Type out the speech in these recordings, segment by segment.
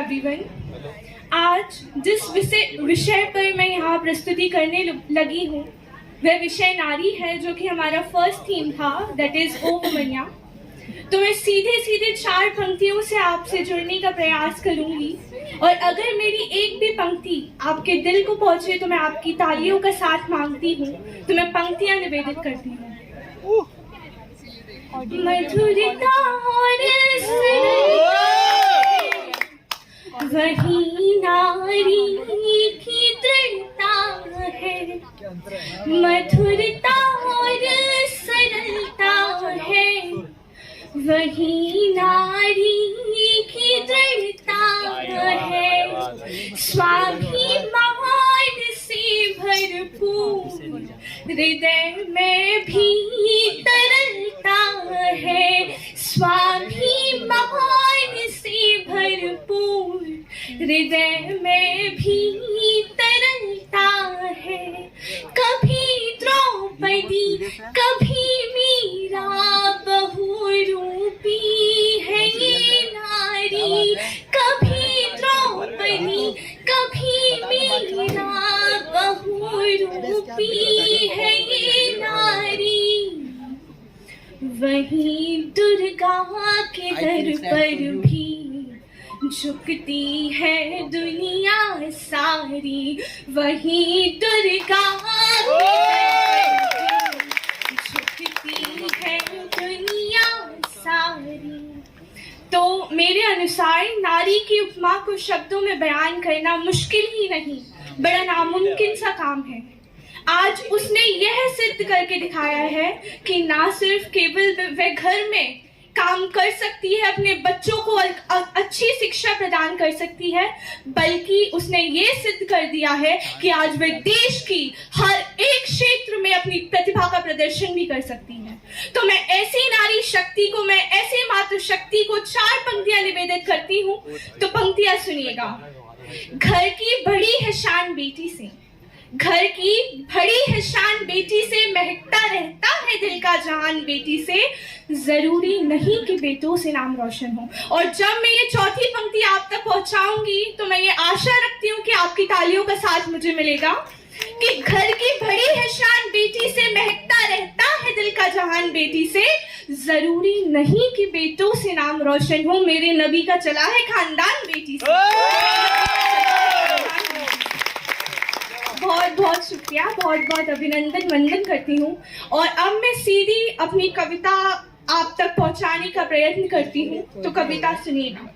Everyone. आज जिस विषय पर मैं यहाँ प्रस्तुति करने लगी हूँ वह विषय नारी है, जो कि हमारा फर्स्ट थीम था, दैट इज ओ वुमनिया। तो मैं सीधे सीधे 4 पंक्तियों से आपसे जुड़ने का प्रयास करूंगी, और अगर मेरी एक भी पंक्ति आपके दिल को पहुंचे तो मैं आपकी तालियों का साथ मांगती हूँ। तो मैं पंक्तियां निवेदित करती हूँ। मधुरता और वही नारी की दृढ़ता है, मधुरता और सरलता है, वही नारी की दृढ़ता है। स्वाभिमान से भरपूर हृदय में भी तरलता है, स्वाभिमान से भरपूर हृदय में भी तरलता है। कभी द्रौपदी कभी मीरा, बहुरूपी है ये नारी। कभी द्रौपदी कभी मीरा, बहुरूपी है ये नारी। वही दुर्गा के दर पर भी झुकती है दुनिया सारी, वही दुर्गा झुकती है दुनिया सारी। तो मेरे अनुसार नारी की उपमा को शब्दों में बयान करना मुश्किल ही नहीं, बड़ा नामुमकिन सा काम है। आज उसने यह सिद्ध करके दिखाया है कि ना सिर्फ केवल वह घर में काम कर सकती है, अपने बच्चों को अच्छी शिक्षा प्रदान कर सकती है, बल्कि उसने ये सिद्ध कर दिया है कि आज वह देश की हर एक क्षेत्र में अपनी प्रतिभा का प्रदर्शन भी कर सकती है। तो मैं ऐसी नारी शक्ति को, मैं ऐसी मातृशक्ति को 4 पंक्तियां निवेदित करती हूँ। तो पंक्तियां सुनिएगा। घर की बड़ी है शान बेटी से, घर की बड़ी है शान बेटी से, महकता रहता है दिल का जहान बेटी से, जरूरी नहीं कि बेटों से नाम रोशन हो। और जब मैं ये 4थी पंक्ति आप तक पहुंचाऊंगी तो मैं ये आशा रखती हूँ कि आपकी तालियों का साथ मुझे मिलेगा कि घर की बड़ी है शान बेटी से, महकता रहता है दिल का जहान बेटी से, जरूरी नहीं कि बेटों से नाम रोशन हो। मेरे नबी का चला है खानदान बेटी से। बहुत बहुत शुक्रिया, बहुत बहुत अभिनंदन वंदन करती हूँ। और अब मैं सीधी अपनी कविता आप तक पहुँचाने का प्रयत्न करती हूँ। तो कविता सुनिएगा।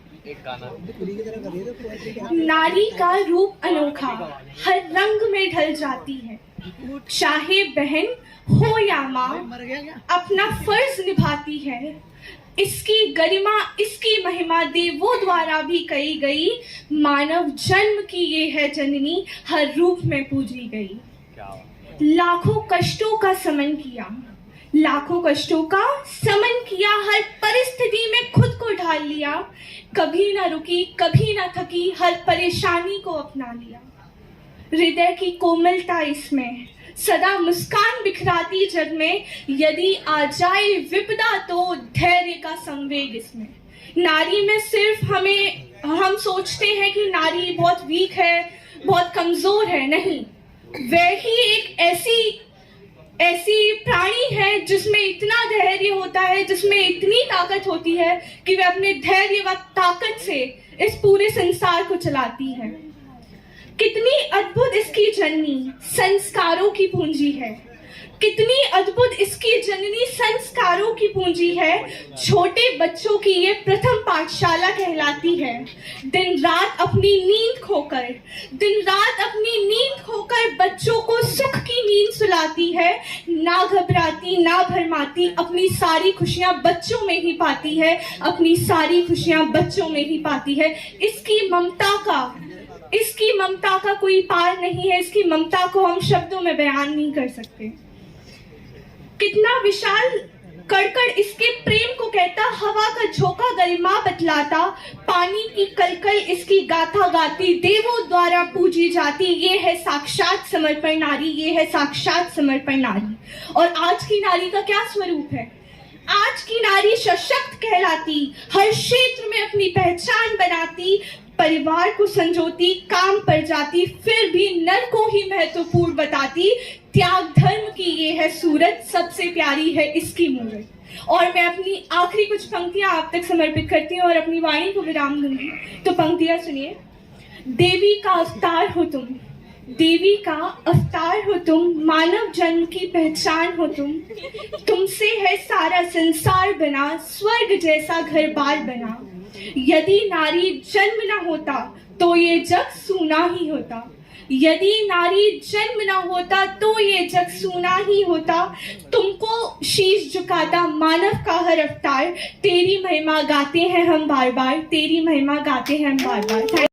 नारी का रूप अनोखा हर रंग में ढल जाती है, चाहे बहन हो या माँ अपना फर्ज निभाती है। इसकी गरिमा इसकी महिमा देवों द्वारा भी कही गई, मानव जन्म की ये है जननी हर रूप में पूजी गई। लाखों कष्टों का समन किया, लाखों कष्टों का समन किया, हर परिस्थिति में खुद को ढाल लिया, कभी ना रुकी कभी ना थकी, हर परेशानी को अपना लिया। हृदय की कोमलता इसमें, सदा मुस्कान बिखराती जग में, यदि आ जाए विपदा तो धैर्य का संवेग इसमें। नारी में सिर्फ हम सोचते हैं कि नारी बहुत वीक है, बहुत कमजोर है, नहीं, वह ही एक ऐसी प्राणी है जिसमें इतना धैर्य होता है, जिसमें इतनी ताकत होती है कि वह अपने धैर्य व ताकत से इस पूरे संसार को चलाती है। कितनी अद्भुत इसकी जननी संस्कारों की पूंजी है, कितनी अद्भुत इसकी जननी संस्कारों की पूंजी है। छोटे बच्चों की ये प्रथम पाठशाला कहलाती है। दिन रात अपनी नींद खोकर बच्चों को सुख की नींद सुलाती है। ना घबराती ना भरमाती, अपनी सारी खुशियां बच्चों में ही पाती है, अपनी सारी खुशियां बच्चों में ही पाती है। इसकी ममता का कोई पार नहीं है, इसकी ममता को हम शब्दों में बयान नहीं कर सकते। कितना विशाल कड़कड़ इसके प्रेम को कहता, हवा का झोंका गरिमा बतलाता, पानी की कलकल इसकी गाथा गाती, देवों द्वारा पूजी जाती। ये है साक्षात समर्पण नारी, ये है साक्षात समर्पण नारी। और आज की नारी का क्या स्वरूप है? आज की नारी सशक्त कहलाती, हर क्षेत्र में अपनी पहचान बनाती, परिवार को संजोती, काम पर जाती, फिर भी नर को ही महत्वपूर्ण बताती। त्याग धर्म की ये है सूरत, सबसे प्यारी है इसकी मूरत। और मैं अपनी आखिरी कुछ पंक्तियां आप तक समर्पित करती हूँ और अपनी वाणी को विराम दूंगी। तो पंक्तियां सुनिए। देवी का अवतार हो तुम, देवी का अवतार हो तुम, मानव जन्म की पहचान हो तुम। तुमसे है सारा संसार बना, स्वर्ग जैसा घर बार बना। यदि नारी जन्म न होता तो ये जग सूना ही होता। यदि नारी जन्म न होता तो ये जग सूना ही होता। तुमको शीश झुकाता मानव का हर अवतार। तेरी महिमा गाते हैं हम बार बार, तेरी महिमा गाते हैं हम बार बार।